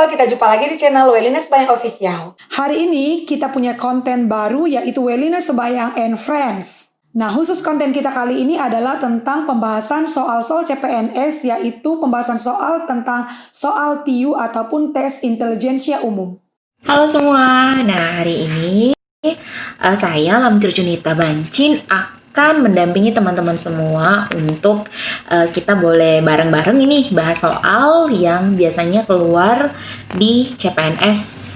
Halo, kita jumpa lagi di channel Welina Sebayang Official. Hari ini kita punya konten baru yaitu Welina Sebayang and Friends. Nah, khusus konten kita kali ini adalah tentang pembahasan soal-soal CPNS, yaitu pembahasan soal tentang soal TIU ataupun tes intelijensia umum. Halo semua, nah hari ini saya Lamtir Junita Bancin akan mendampingi teman-teman semua untuk kita boleh bareng-bareng ini bahas soal yang biasanya keluar di CPNS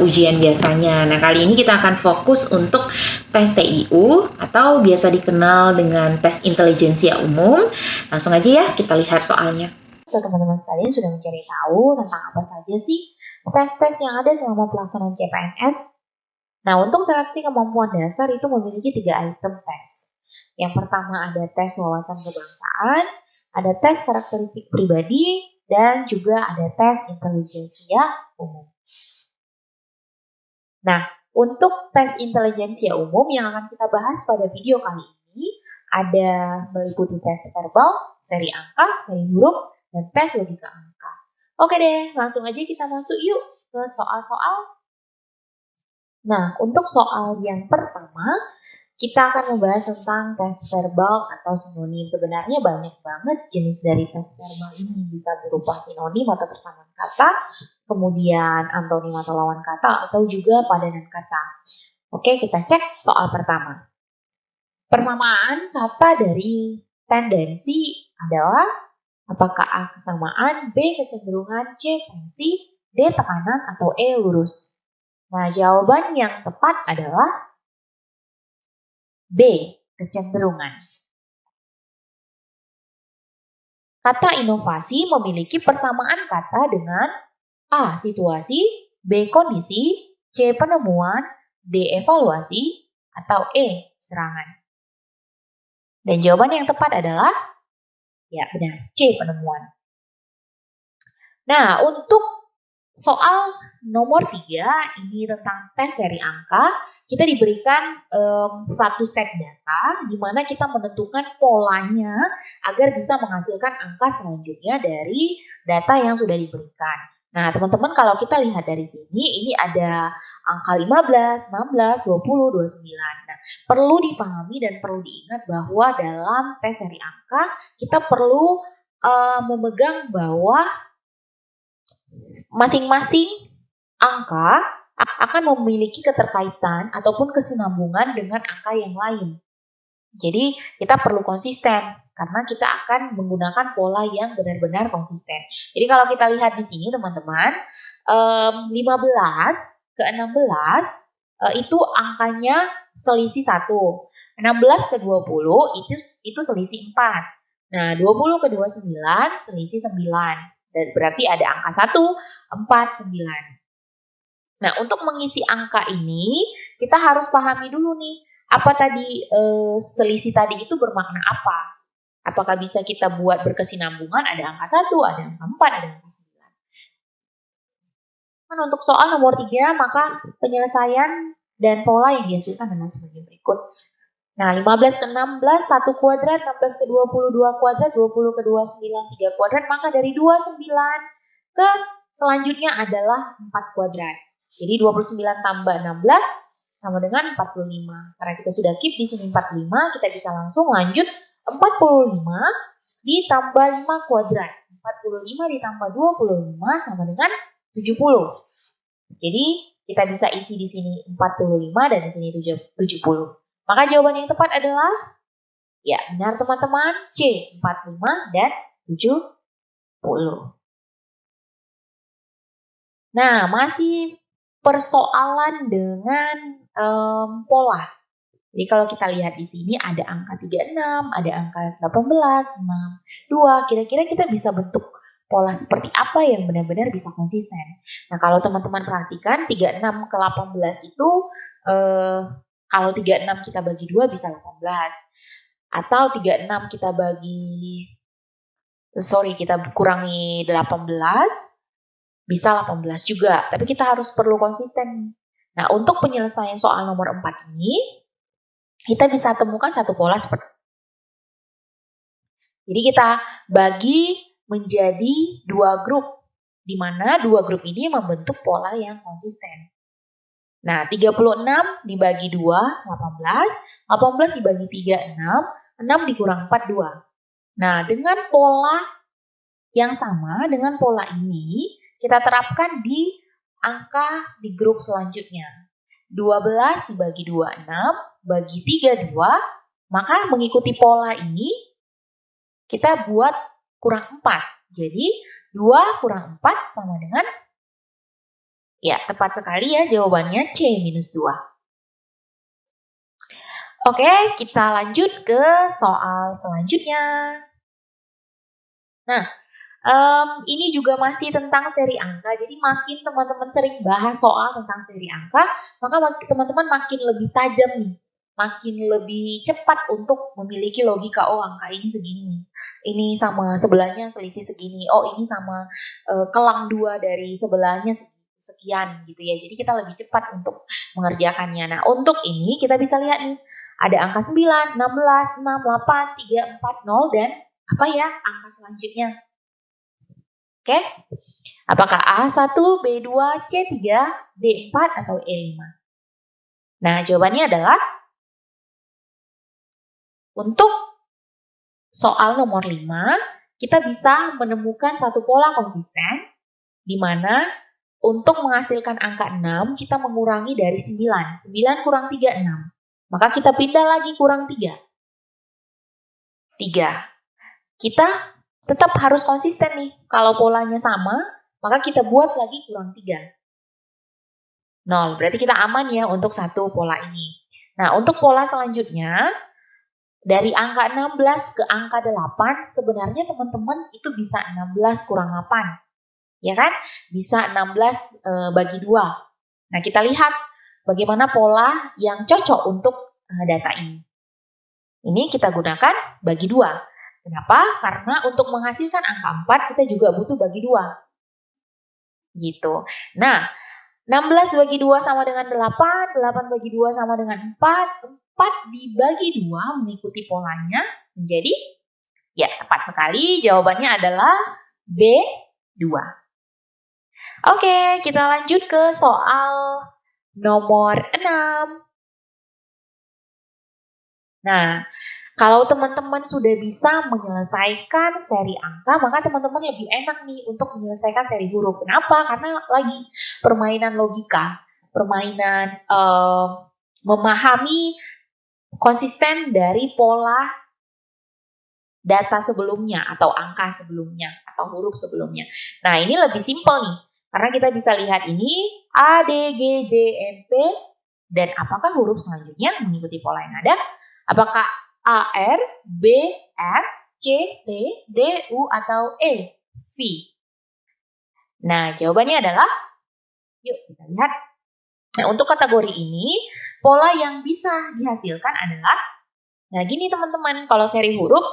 ujian biasanya. Nah kali ini kita akan fokus untuk tes TIU atau biasa dikenal dengan tes intelijensia umum. Langsung aja ya kita lihat soalnya. Teman-teman sekalian sudah mencari tahu tentang apa saja sih tes-tes yang ada selama pelaksanaan CPNS. Nah, untuk seleksi kemampuan dasar itu memiliki 3 item tes. Yang pertama ada tes wawasan kebangsaan, ada tes karakteristik pribadi, dan juga ada tes intelijensia umum. Nah, untuk tes intelijensia umum yang akan kita bahas pada video kali ini ada meliputi tes verbal, seri angka, seri huruf, dan tes logika angka. Oke deh, langsung aja kita masuk yuk ke soal-soal. Nah, untuk soal yang pertama, kita akan membahas tentang tes verbal atau sinonim. Sebenarnya banyak banget jenis dari tes verbal ini. Bisa berupa sinonim atau persamaan kata, kemudian antonim atau lawan kata, atau juga padanan kata. Oke, kita cek soal pertama. Persamaan kata dari tendensi adalah apakah A kesamaan, B kecenderungan, C tensi, D tekanan, atau E lurus. Nah, jawaban yang tepat adalah B, kecenderungan. Kata inovasi memiliki persamaan kata dengan A, situasi, B, kondisi, C, penemuan, D, evaluasi, atau E, serangan. Dan jawaban yang tepat adalah, ya benar, C, penemuan. Nah, untuk soal nomor 3, ini tentang tes dari angka, kita diberikan satu set data di mana kita menentukan polanya agar bisa menghasilkan angka selanjutnya dari data yang sudah diberikan. Nah, teman-teman kalau kita lihat dari sini, ini ada angka 15, 16, 20, 29. Nah, perlu dipahami dan perlu diingat bahwa dalam tes dari angka, kita perlu memegang bahwa masing-masing angka akan memiliki keterkaitan ataupun kesinambungan dengan angka yang lain. Jadi kita perlu konsisten karena kita akan menggunakan pola yang benar-benar konsisten. Jadi kalau kita lihat di sini teman-teman, 15 ke 16 itu angkanya selisih 1. 16 ke 20 itu selisih 4. Nah, 20 ke 29 selisih 9. Dan berarti ada angka 1, 4, 9. Nah, untuk mengisi angka ini, kita harus pahami dulu nih, apa tadi selisih tadi itu bermakna apa? Apakah bisa kita buat berkesinambungan, ada angka 1, ada angka 4, ada angka 9. Untuk soal nomor 3, maka penyelesaian dan pola yang dihasilkan adalah sebagai berikut. Nah, 15 ke 16, 1 kuadrat, 16 ke 20, 2 kuadrat, 20 ke 29, 3 kuadrat, maka dari 29 ke selanjutnya adalah 4 kuadrat. Jadi 29 tambah 16 sama dengan 45. Karena kita sudah keep di sini 45, kita bisa langsung lanjut 45 ditambah 5 kuadrat. 45 ditambah 25 sama dengan 70. Jadi kita bisa isi di sini 45 dan di sini 70. Maka jawaban yang tepat adalah, ya benar teman-teman, C, 45 dan 70. Nah, masih persoalan dengan pola. Jadi kalau kita lihat di sini ada angka 36, ada angka 18, 6, 2. Kira-kira kita bisa bentuk pola seperti apa yang benar-benar bisa konsisten. Nah, kalau teman-teman perhatikan 36 ke 18 itu kalau 36 kita bagi 2 bisa 18. Atau 36 kita kurangi 18 bisa 18 juga. Tapi kita harus perlu konsisten. Nah, untuk penyelesaian soal nomor 4 ini, kita bisa temukan satu pola seperti ini. Jadi kita bagi menjadi 2 grup. di mana dua grup ini membentuk pola yang konsisten. Nah, 36 dibagi 2, 18. 18 dibagi 3, 6. 6 dikurang 4, 2. Nah, dengan pola yang sama, dengan pola ini, kita terapkan di angka di grup selanjutnya. 12 dibagi 2, 6. Bagi 3, 2. Maka mengikuti pola ini, kita buat kurang 4. Jadi, 2 kurang 4 sama dengan, ya tepat sekali ya jawabannya C-2. Oke, kita lanjut ke soal selanjutnya. Nah, ini juga masih tentang seri angka. Jadi makin teman-teman sering bahas soal tentang seri angka, maka teman-teman makin lebih tajam nih. Makin lebih cepat untuk memiliki logika, oh angka ini segini. Ini sama sebelahnya selisih segini. Oh ini sama kelang 2 dari sebelahnya sekian gitu ya. Jadi kita lebih cepat untuk mengerjakannya. Nah, untuk ini kita bisa lihat nih. Ada angka 9, 16, 6, 8, 3, 4, 0, dan apa ya angka selanjutnya? Oke, apakah A1, B2, C3, D4, atau E5? Nah, jawabannya adalah untuk soal nomor 5, kita bisa menemukan satu pola konsisten, di mana untuk menghasilkan angka 6, kita mengurangi dari 9. 9 kurang 3, 6. Maka kita pindah lagi kurang 3. 3. Kita tetap harus konsisten nih. Kalau polanya sama, maka kita buat lagi kurang 3. 0. Berarti kita aman ya untuk satu pola ini. Nah, untuk pola selanjutnya, dari angka 16 ke angka 8, sebenarnya teman-teman itu bisa 16 kurang 8. Ya kan? Bisa 16 bagi 2. Nah, kita lihat bagaimana pola yang cocok untuk data ini. Ini kita gunakan bagi 2. Kenapa? Karena untuk menghasilkan angka 4, kita juga butuh bagi 2. Gitu. Nah, 16 bagi 2 sama dengan 8, 8 bagi 2 sama dengan 4, 4 dibagi 2 mengikuti polanya menjadi, ya tepat sekali jawabannya adalah B2. Oke, kita lanjut ke soal nomor 6. Nah, kalau teman-teman sudah bisa menyelesaikan seri angka, maka teman-teman lebih enak nih untuk menyelesaikan seri huruf. Kenapa? Karena lagi permainan logika, permainan memahami konsisten dari pola data sebelumnya, atau angka sebelumnya, atau huruf sebelumnya. Nah, ini lebih simpel nih. Karena kita bisa lihat ini A, D, G, J, M, P, dan apakah huruf selanjutnya mengikuti pola yang ada? Apakah A, R, B, S, C, T, D, U, atau E, V? Nah, jawabannya adalah, yuk kita lihat. Nah, untuk kategori ini, pola yang bisa dihasilkan adalah, nah gini teman-teman, kalau seri huruf,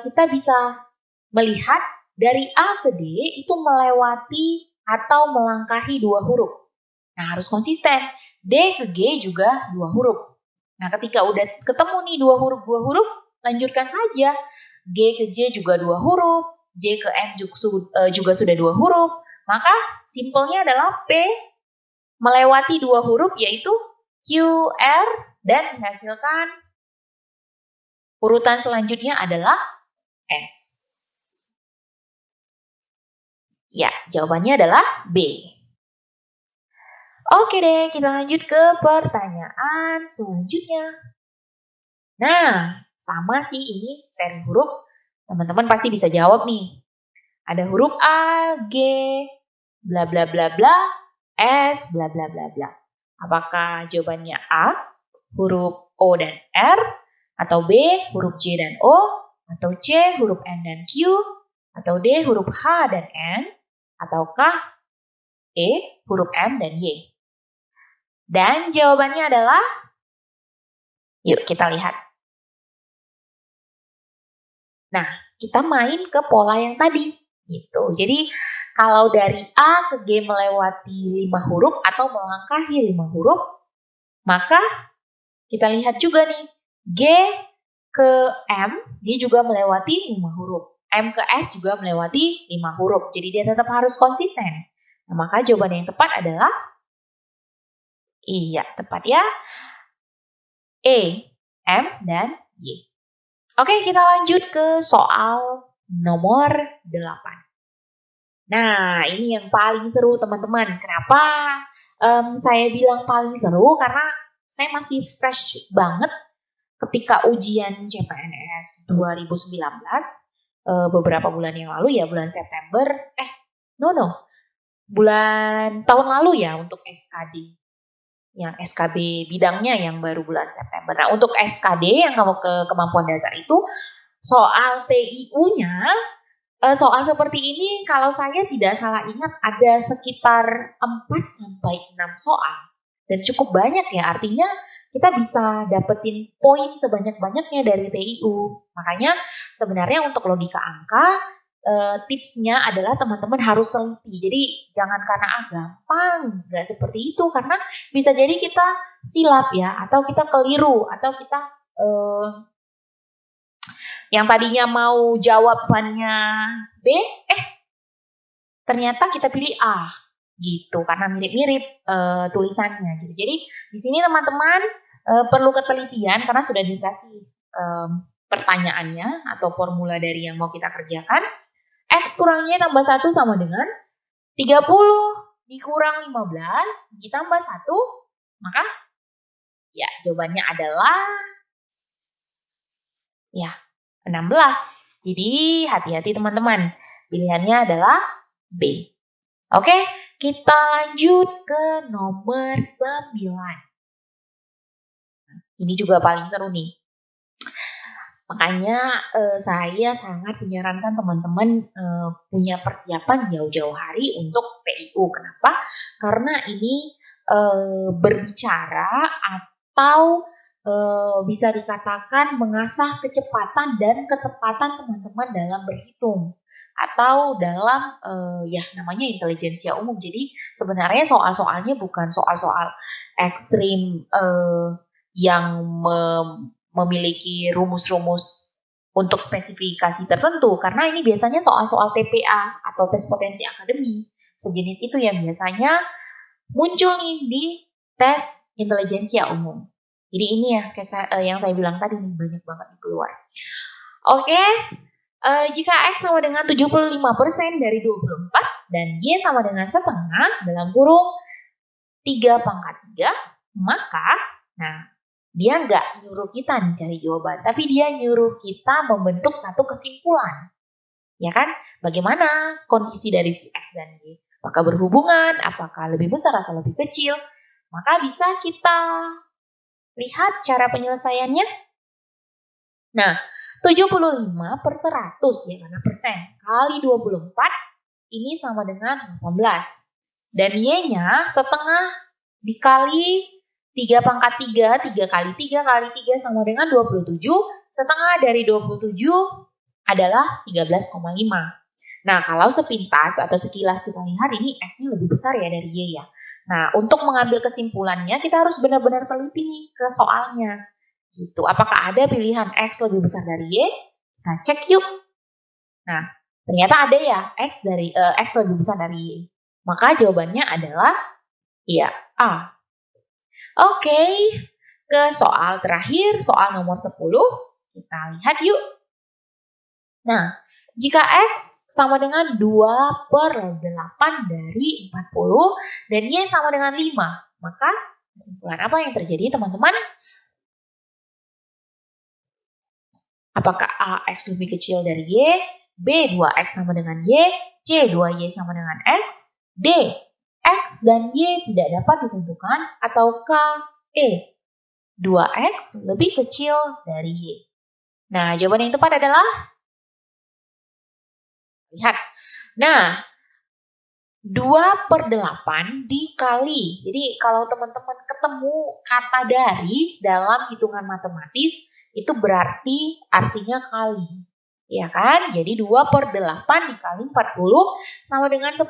kita bisa melihat dari A ke D itu melewati atau melangkahi 2 huruf. Nah, harus konsisten. D ke G juga 2 huruf. Nah, ketika udah ketemu nih 2 huruf, lanjutkan saja. G ke J juga 2 huruf, J ke M juga sudah 2 huruf. Maka simpelnya adalah P melewati 2 huruf, yaitu Q, R, dan menghasilkan urutan selanjutnya adalah S. Ya, jawabannya adalah B. Oke deh, kita lanjut ke pertanyaan selanjutnya. Nah, sama sih ini seri huruf. Teman-teman pasti bisa jawab nih. Ada huruf A, G, bla bla bla bla, S, bla bla bla bla. Apakah jawabannya A, huruf O dan R, atau B, huruf J dan O, atau C, huruf N dan Q, atau D, huruf H dan N, ataukah E, huruf M dan Y? Dan jawabannya adalah, yuk kita lihat. Nah, kita main ke pola yang tadi. Gitu. Jadi, kalau dari A ke G melewati 5 huruf atau melangkahi 5 huruf, maka kita lihat juga nih, G ke M, dia juga melewati 5 huruf. M ke S juga melewati 5 huruf. Jadi dia tetap harus konsisten. Nah, maka jawaban yang tepat adalah iya, tepat ya. E, M, dan Y. Oke, kita lanjut ke soal nomor 8. Nah, ini yang paling seru teman-teman. Kenapa saya bilang paling seru? Karena saya masih fresh banget ketika ujian CPNS 2019. Beberapa bulan yang lalu ya, bulan September. Bulan tahun lalu ya untuk SKD. Yang SKB bidangnya yang baru bulan September. Nah, untuk SKD yang kamu ke kemampuan dasar itu, soal TIU-nya, soal seperti ini kalau saya tidak salah ingat ada sekitar 4-6 soal. Dan cukup banyak ya, artinya kita bisa dapetin poin sebanyak-banyaknya dari TIU. Makanya sebenarnya untuk logika angka, tipsnya adalah teman-teman harus teliti. Jadi jangan karena gampang, nggak seperti itu. Karena bisa jadi kita silap ya, atau kita keliru, atau kita yang tadinya mau jawabannya B, ternyata kita pilih A, gitu. Karena mirip-mirip tulisannya. Gitu. Jadi di sini teman-teman perlu ketelitian karena sudah dikasih pertanyaannya atau formula dari yang mau kita kerjakan. X kurangnya tambah 1 sama dengan 30 dikurang 15 ditambah 1, maka ya jawabannya adalah ya 16. Jadi hati-hati teman-teman. Pilihannya adalah B. Oke, kita lanjut ke nomor 9. Ini juga paling seru nih. Makanya saya sangat menyarankan teman-teman punya persiapan jauh-jauh hari untuk TIU. Kenapa? Karena ini berbicara atau bisa dikatakan mengasah kecepatan dan ketepatan teman-teman dalam berhitung atau dalam namanya intelijensia umum. Jadi sebenarnya soal-soalnya bukan soal-soal ekstrim yang memiliki rumus-rumus untuk spesifikasi tertentu, karena ini biasanya soal-soal TPA atau tes potensi akademi sejenis itu yang biasanya muncul nih di tes intelijensia umum. Jadi ini ya yang saya bilang tadi nih, banyak banget nih keluar. Oke, jika X sama dengan 75% dari 24 dan Y sama dengan setengah dalam kurung 3 pangkat 3, maka dia nggak nyuruh kita nih cari jawaban, tapi dia nyuruh kita membentuk satu kesimpulan. Ya kan? Bagaimana kondisi dari si X dan Y? Apakah berhubungan? Apakah lebih besar atau lebih kecil? Maka bisa kita lihat cara penyelesaiannya. Nah, 75 per 100 ya, karena persen, kali 24, ini sama dengan 18. Dan Y-nya setengah dikali 3 pangkat 3, 3 kali 3 kali 3 sama dengan 27, setengah dari 27 adalah 13,5. Nah, kalau sepintas atau sekilas kita lihat ini X-nya lebih besar ya dari Y ya. Nah, untuk mengambil kesimpulannya kita harus benar-benar teliti nih ke soalnya. Gitu. Apakah ada pilihan X lebih besar dari Y? Kita cek yuk. Nah, ternyata ada ya X lebih besar dari Y. Maka jawabannya adalah ya A. Oke, ke soal terakhir, soal nomor 10. Kita lihat yuk. Nah, jika X sama dengan 2 per 8 dari 40 dan Y sama dengan 5, maka kesimpulan apa yang terjadi teman-teman? Apakah A, X lebih kecil dari Y, B, 2X sama dengan Y, C, 2Y sama dengan X, D, X dan Y tidak dapat ditentukan, ataukah E, 2X lebih kecil dari Y. Nah, jawaban yang tepat adalah, lihat, nah, 2 per 8 dikali, jadi kalau teman-teman ketemu kata dari dalam hitungan matematis, itu berarti artinya kali, ya kan? Jadi 2 per 8 dikali 40 sama dengan 10.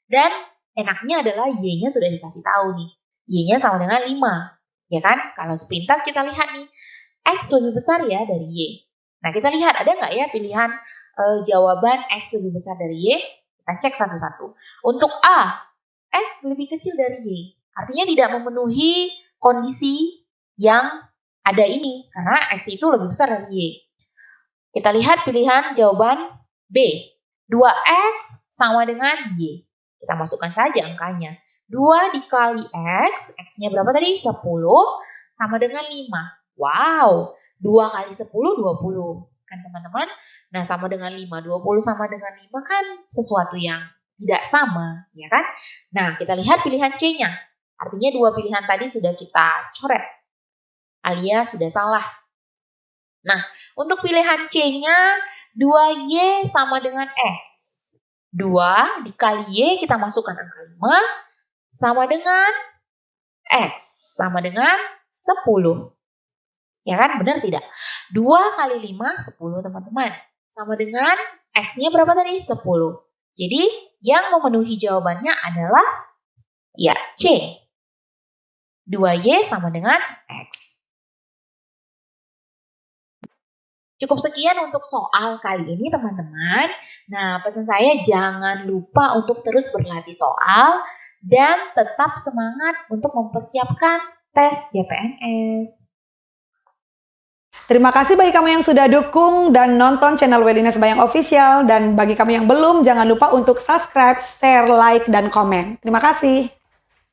Dan enaknya adalah Y-nya sudah dikasih tahu nih. Y-nya sama dengan 5, ya kan? Kalau sepintas kita lihat nih, X lebih besar ya dari Y. Nah, kita lihat ada nggak ya pilihan jawaban X lebih besar dari Y? Kita cek satu-satu. Untuk A, X lebih kecil dari Y. Artinya tidak memenuhi kondisi yang ada ini, karena X itu lebih besar dari Y. Kita lihat pilihan jawaban B. 2X sama dengan Y. Kita masukkan saja angkanya. 2 dikali X, X-nya berapa tadi? 10, sama dengan 5. Wow, 2 kali 10, 20. Kan teman-teman? Nah, sama dengan 5. 20 sama dengan 5 kan sesuatu yang tidak sama, ya kan? Nah, kita lihat pilihan C-nya. Artinya 2 pilihan tadi sudah kita coret, alias sudah salah. Nah, untuk pilihan C-nya, 2Y sama dengan X. 2 dikali Y, kita masukkan angka 5, sama dengan X, sama dengan 10. Ya kan, benar tidak? 2 kali 5, 10 teman-teman. Sama dengan X-nya berapa tadi? 10. Jadi, yang memenuhi jawabannya adalah ya C. 2Y sama dengan X. Cukup sekian untuk soal kali ini teman-teman. Nah, pesan saya jangan lupa untuk terus berlatih soal dan tetap semangat untuk mempersiapkan tes CPNS. Terima kasih bagi kamu yang sudah dukung dan nonton channel Welina Sembayang Official. Dan bagi kamu yang belum, jangan lupa untuk subscribe, share, like, dan komen. Terima kasih.